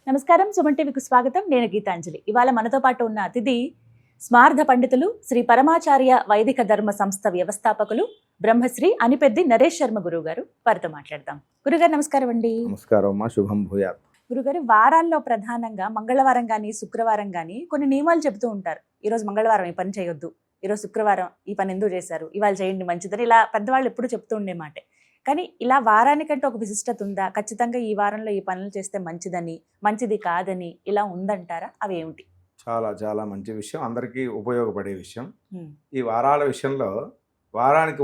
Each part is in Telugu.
నమస్కారం, సుమన్ టీవీకి స్వాగతం. నేను గీతాంజలి. ఇవాళ మనతో పాటు ఉన్న అతిథి స్మార్థ పండితులు, శ్రీ పరమాచార్య వైదిక ధర్మ సంస్థ వ్యవస్థాపకులు బ్రహ్మశ్రీ అనిపెద్ది నరేష్ శర్మ గురువు గారు. వారితో మాట్లాడదాం. గురుగారు నమస్కారం అండి. నమస్కారం అమ్మా, శుభం భూయాత్. గురుగారు, వారాల్లో ప్రధానంగా మంగళవారం కానీ శుక్రవారం కానీ కొన్ని నియమాలు చెబుతూ ఉంటారు. ఈరోజు మంగళవారం ఈ పని చేయొద్దు, ఈరోజు శుక్రవారం ఈ పని ఎందుకు చేశారు, ఇవాళ చేయండి మంచిదని, ఇలా పెద్దవాళ్ళు ఎప్పుడు చెప్తూ ఉండే మాటే. కానీ ఇలా వారానికంటే ఒక విశిష్టత ఉందా? ఖచ్చితంగా ఈ వారంలో ఈ పనులు చేస్తే మంచిదని, మంచిది కాదని ఇలా ఉందంటారా? అవి ఏమిటి? చాలా చాలా మంచి విషయం, అందరికీ ఉపయోగపడే విషయం. ఈ వారాల విషయంలో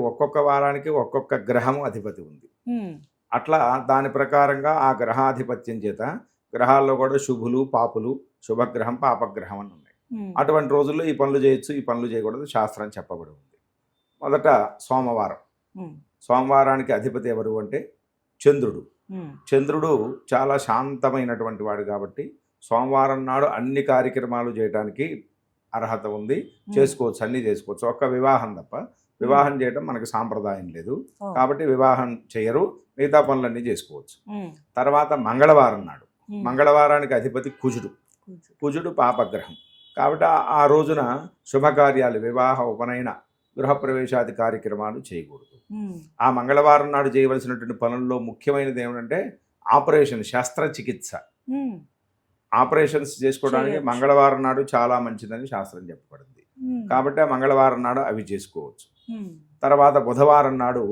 ఒక్కొక్క వారానికి ఒక్కొక్క గ్రహము అధిపతి ఉంది. అట్లా దాని ప్రకారంగా ఆ గ్రహాధిపత్యం చేత గ్రహాల్లో కూడా శుభులు పాపులు, శుభగ్రహం పాపగ్రహం అని ఉన్నాయి. అటువంటి రోజుల్లో ఈ పనులు చేయొచ్చు, ఈ పనులు చేయకూడదు శాస్త్రం చెప్పబడి ఉంది. మొదట సోమవారం. సోమవారానికి అధిపతి ఎవరు అంటే చంద్రుడు. చంద్రుడు చాలా శాంతమైనటువంటి వాడు కాబట్టి సోమవారం నాడు అన్ని కార్యక్రమాలు చేయడానికి అర్హత ఉంది, చేసుకోవచ్చు, అన్నీ చేసుకోవచ్చు. ఒక్క వివాహం తప్ప, వివాహం చేయడం మనకు సాంప్రదాయం లేదు కాబట్టి వివాహం చేయరు, మిగతా పనులన్నీ చేసుకోవచ్చు. తర్వాత మంగళవారం నాడు, మంగళవారానికి అధిపతి కుజుడు. కుజుడు పాపగ్రహం కాబట్టి ఆ రోజున శుభకార్యాలు, వివాహ, ఉపనయన, గృహప్రవేశాది కార్యక్రమాలు చేయకూడదు. ఆ మంగళవారం నాడు చేయవలసినటువంటి పనుల్లో ముఖ్యమైనది ఏమిటంటే ఆపరేషన్, శస్త్రచికిత్స. ఆపరేషన్స్ చేసుకోవడానికి మంగళవారం నాడు చాలా మంచిదని శాస్త్రం చెప్పబడింది కాబట్టి ఆ మంగళవారం నాడు అవి చేసుకోవచ్చు. తర్వాత బుధవారం నాడు,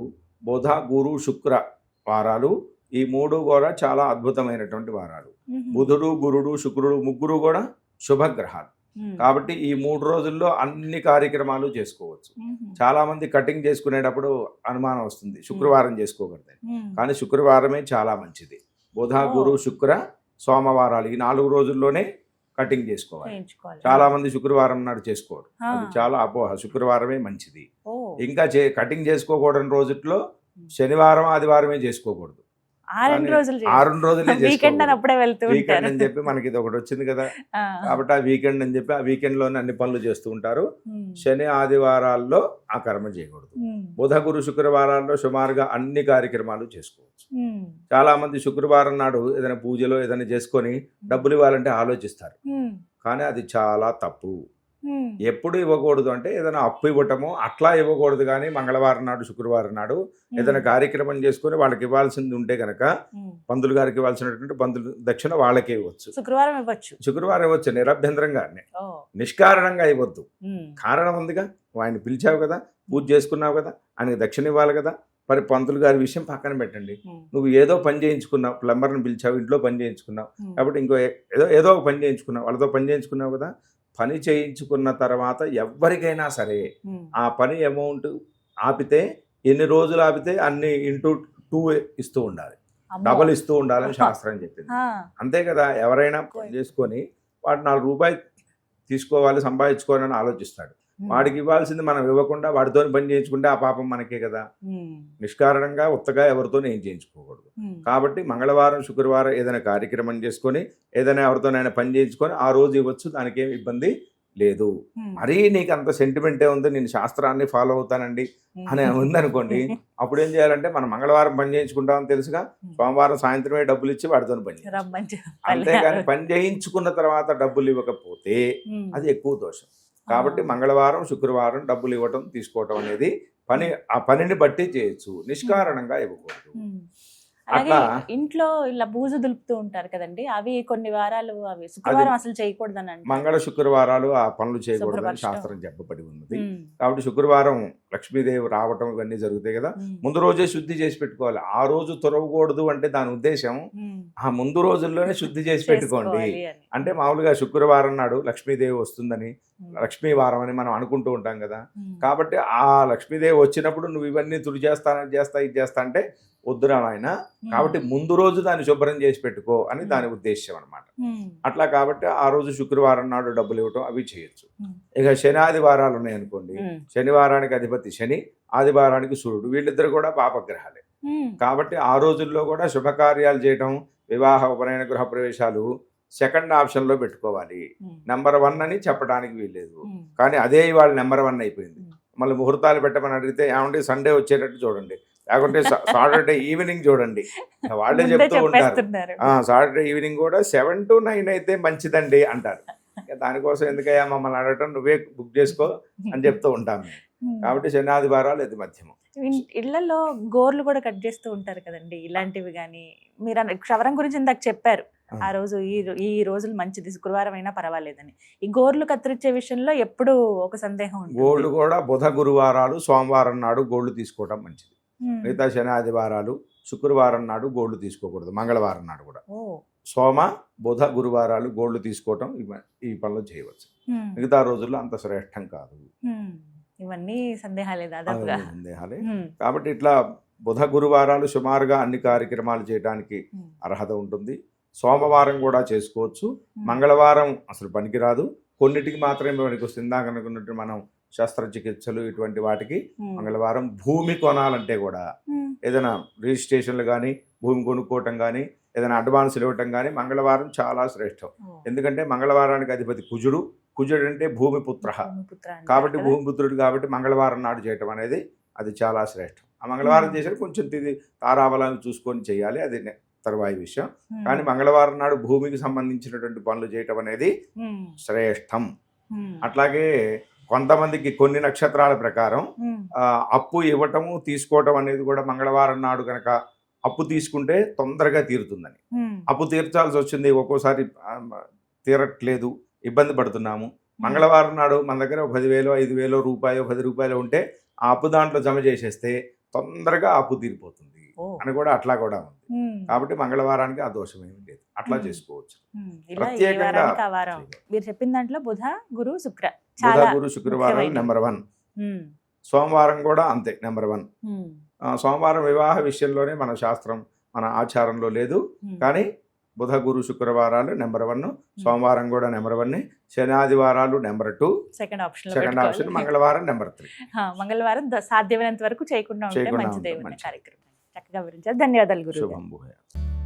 బుధ గురు శుక్ర వారాలు, ఈ మూడు కూడా చాలా అద్భుతమైనటువంటి వారాలు. బుధుడు, గురుడు, శుక్రుడు ముగ్గురు కూడా శుభగ్రహాలు కాబట్టి ఈ 3 రోజుల్లో అన్ని కార్యక్రమాలు చేసుకోవచ్చు. చాలా మంది కటింగ్ చేసుకునేటప్పుడు అనుమానం వస్తుంది, శుక్రవారం చేసుకోకూడదు. కానీ శుక్రవారమే చాలా మంచిది. బుధ గురు శుక్ర సోమవారాలు ఈ 4 రోజుల్లోనే కటింగ్ చేసుకోవాలి. చాలా మంది శుక్రవారం నాడు చేసుకోరు, అది చాలా అపోహ. శుక్రవారమే మంచిది. ఇంకా కటింగ్ చేసుకోకూడని రోజుల్లో శనివారం ఆదివారమే చేసుకోకూడదు. 6 రోజులే వీకెండ్ అని చెప్పి మనకి ఇది ఒకటి వచ్చింది కదా, కాబట్టి ఆ వీకెండ్ అని చెప్పి ఆ వీకెండ్ లోనే అన్ని పనులు చేస్తూ ఉంటారు. శని ఆదివారాల్లో ఆ కర్మ చేయకూడదు. బుధ గురు శుక్రవారాల్లో సుమారుగా అన్ని కార్యక్రమాలు చేసుకోవచ్చు. చాలా మంది శుక్రవారం నాడు ఏదైనా పూజలో ఏదైనా చేసుకొని డబ్బులు ఇవ్వాలంటే ఆలోచిస్తారు, కానీ అది చాలా తప్పు. ఎప్పుడు ఇవ్వకూడదు అంటే ఏదైనా అప్పు ఇవ్వటము అట్లా ఇవ్వకూడదు. కానీ మంగళవారం నాడు, శుక్రవారం నాడు ఏదైనా కార్యక్రమం చేసుకుని వాళ్ళకి ఇవ్వాల్సింది ఉంటే కనుక పంతులు గారికి ఇవ్వాల్సినటువంటి పంతులు దక్షిణ వాళ్ళకే ఇవ్వచ్చు. శుక్రవారం ఇవ్వచ్చు నిరభ్యంతరంగా, నిష్కారణంగా ఇవ్వద్దు. కారణం ఉందిగా, ఆయన పిలిచావు కదా, పూజ చేసుకున్నావు కదా, ఆయనకి దక్షిణ ఇవ్వాలి కదా. మరి పంతులు గారి విషయం పక్కన పెట్టండి. నువ్వు ఏదో పని చేయించుకున్నావు, ప్లంబర్ని పిలిచావు, ఇంట్లో పని చేయించుకున్నావు కాబట్టి ఇంకో ఏదో ఒక పని చేయించుకున్నావు, వాళ్ళతో పని చేయించుకున్నావు కదా. పని చేయించుకున్న తర్వాత ఎవరికైనా సరే ఆ పని అమౌంట్ ఆపితే, ఎన్ని రోజులు ఆపితే అన్ని ఇంటూ 2 ఇస్తూ ఉండాలి, డబల్ ఇస్తూ ఉండాలని శాస్త్రం చెప్పింది. అంతే కదా. ఎవరైనా పని చేసుకొని వాడు 4 రూపాయలు తీసుకోవాలి, సంపాదించుకోవాలని ఆలోచిస్తాడు. వాడికి ఇవ్వాల్సింది మనం ఇవ్వకుండా వాడితో పని చేయించుకుంటే ఆ పాపం మనకే కదా. నిష్కారణంగా ఉత్తగా ఎవరితో ఏం చేయించుకోకూడదు. కాబట్టి మంగళవారం శుక్రవారం ఏదైనా కార్యక్రమం చేసుకొని ఏదైనా ఎవరితోనైనా పని చేయించుకొని ఆ రోజు ఇవ్వచ్చు, దానికి ఏమి ఇబ్బంది లేదు. మరీ నీకు అంత సెంటిమెంటే ఉంది, నేను శాస్త్రాన్ని ఫాలో అవుతానండి అని ఉందనుకోండి, అప్పుడు ఏం చేయాలంటే మనం మంగళవారం పని చేయించుకుంటామని తెలుసుగా, సోమవారం సాయంత్రమే డబ్బులు ఇచ్చి వాడితో పని అంతేగాని పని చేయించుకున్న తర్వాత డబ్బులు ఇవ్వకపోతే అది ఎక్కువ దోషం. కాబట్టి మంగళవారం శుక్రవారం డబ్బులు ఇవ్వటం తీసుకోవటం అనేది ఆ పనిని బట్టి చేయొచ్చు, నిష్కారణంగా ఇవ్వకూడదు. అలాగే ఇంట్లో ఇలా బూజు దులుపుతూ ఉంటారు కదండి, అవి కొన్ని వారాలు అవి శుక్రవారం అసలు చేయకూడదని, మంగళ శుక్రవారాలు ఆ పనులు చేయకూడదని శాస్త్రం చెప్పబడి ఉన్నది. కాబట్టి శుక్రవారం లక్ష్మీదేవి రావటం ఇవన్నీ జరుగుతాయి కదా, ముందు రోజే శుద్ధి చేసి పెట్టుకోవాలి. ఆ రోజు తొరవకూడదు అంటే దాని ఉద్దేశం ఆ ముందు రోజుల్లోనే శుద్ధి చేసి పెట్టుకోండి. అంటే మామూలుగా శుక్రవారం నాడు లక్ష్మీదేవి వస్తుందని, లక్ష్మీవారం అని మనం అనుకుంటూ ఉంటాం కదా. కాబట్టి ఆ లక్ష్మీదేవి వచ్చినప్పుడు నువ్వు ఇవన్నీ తుడి ఇది చేస్తా అంటే వద్దురా ఆయన. కాబట్టి ముందు రోజు దాన్ని శుభ్రం చేసి పెట్టుకో అని దాని ఉద్దేశం అనమాట. అట్లా కాబట్టి ఆ రోజు శుక్రవారం నాడు డబ్బులు ఇవ్వటం అవి చేయొచ్చు. ఇక శని ఆదివారాలు ఉన్నాయనుకోండి, శనివారానికి అధిపతి శని, ఆదివారానికి సూర్యుడు, వీళ్ళిద్దరు కూడా పాపగ్రహాలే. కాబట్టి ఆ రోజుల్లో కూడా శుభకార్యాలు చేయటం, వివాహ, ఉపనయన, గృహప్రవేశాలు సెకండ్ ఆప్షన్లో పెట్టుకోవాలి. నెంబర్ 1 అని చెప్పడానికి వీల్లేదు. కానీ అదే ఇవాళ నెంబర్ 1 అయిపోయింది. మళ్ళీ ముహూర్తాలు పెట్టమని అడిగితే ఏమంటే సండే వచ్చేటట్టు చూడండి, లేకుంటే సాటర్డే ఈవినింగ్ చూడండి, వాళ్ళే ముందే చెప్తూ ఉంటారు చెప్పేస్తున్నారు. సాటర్డే ఈవినింగ్ కూడా 7 to 9 అయితే మంచిదండి అంటారు. ఇక దానికోసం ఎందుకయ్యా మమ్మల్ని అడగటం, నువ్వే బుక్ చేసుకో అని చెప్తూ ఉంటాం మేము. కాబట్టి శని ఆదివారాలు ఇది మధ్యమం. ఇళ్లలో గోర్లు కూడా కట్ చేస్తూ ఉంటారు కదండి, ఇలాంటివి కానీ మీరు క్షవరం గురించి ఇందాక చెప్పారు, ఆ రోజు ఈ రోజులు మంచిది, శుక్రవారం అయినా పర్వాలేదని. ఈ గోర్లు కత్తిరించే విషయంలో ఎప్పుడు ఒక సందేహం ఉంటుంది. గోల్డ్ కూడా బుధ గురువారాలు సోమవారం నాడు గోల్డ్ తీసుకోవడం మంచిది. మిగతా శని ఆదివారాలు శుక్రవారం నాడు గోల్డ్ తీసుకోకూడదు, మంగళవారం నాడు కూడా. సోమ బుధ గురువారాలు గోల్డ్ తీసుకోవటం ఈ పనులు చేయవచ్చు. మిగతా రోజుల్లో అంత శ్రేష్టం కాదు. ఇవన్నీ సందేహాలే దాదాపుగా. సందేహాలే. కాబట్టి ఇట్లా బుధ గురువారాలు సుమారుగా అన్ని కార్యక్రమాలు చేయడానికి అర్హత ఉంటుంది. సోమవారం కూడా చేసుకోవచ్చు, మంగళవారం అసలు పనికిరాదు, కొన్నిటికి మాత్రమే పనికి వస్తుంది. ఇందాక అనుకున్నట్టు మనం శస్త్రచికిత్సలు ఇటువంటి వాటికి మంగళవారం. భూమి కొనాలంటే కూడా ఏదైనా రిజిస్ట్రేషన్లు కానీ, భూమి కొనుక్కోవటం కానీ, ఏదైనా అడ్వాన్సులు ఇవ్వటం కానీ మంగళవారం చాలా శ్రేష్టం. ఎందుకంటే మంగళవారానికి అధిపతి కుజుడు. కుజుడు అంటే భూమిపుత్ర, కాబట్టి భూమిపుత్రుడు కాబట్టి మంగళవారం నాడు చేయటం అనేది అది చాలా శ్రేష్టం. ఆ మంగళవారం చేసిన కొంచెం తారాబలాన్ని చూసుకొని చేయాలి, అది తర్వాయి విషయం. కానీ మంగళవారం నాడు భూమికి సంబంధించినటువంటి పనులు చేయటం అనేది శ్రేష్టం. అట్లాగే కొంతమందికి కొన్ని నక్షత్రాల ప్రకారం అప్పు ఇవ్వటము తీసుకోవటం అనేది కూడా మంగళవారం నాడు కనుక అప్పు తీసుకుంటే తొందరగా తీరుతుందని. అప్పు తీర్చాల్సి వచ్చింది, ఒక్కోసారి తీరట్లేదు, ఇబ్బంది పడుతున్నాము. మంగళవారం నాడు మన దగ్గర 10,000, 5,000 రూపాయలు, 10 రూపాయలు ఉంటే ఆ అప్పు దాంట్లో జమ చేసేస్తే తొందరగా అప్పు తీరిపోతుంది అని కూడా అట్లా కూడా ఉంది. కాబట్టి మంగళవారానికి ఆ దోషం ఏమి లేదు, అట్లా చేసుకోవచ్చు. ప్రత్యేకంగా మీరు చెప్పిన దాంట్లో బుధ గురు శుక్రవారాలు నెంబర్ 1. సోమవారం కూడా అంతే నెంబర్ 1. సోమవారం వివాహ విషయంలోనే మన శాస్త్రం, మన ఆచారంలో లేదు. కానీ బుధ గురు శుక్రవారాలు నెంబర్ 1, సోమవారం కూడా నెంబర్ 1, శని ఆదివారాలు నెంబర్ 2, సెకండ్ ఆప్షన్ మంగళవారం నెంబర్ 3. మంగళవారం సాధ్యమైనంత వరకు చేయకుండా ఉంటే మంచిదే కార్యక్రమం. చక్కగా వివరించారు. ధన్యవాదాలు గురువు. శుభం భూయాత్.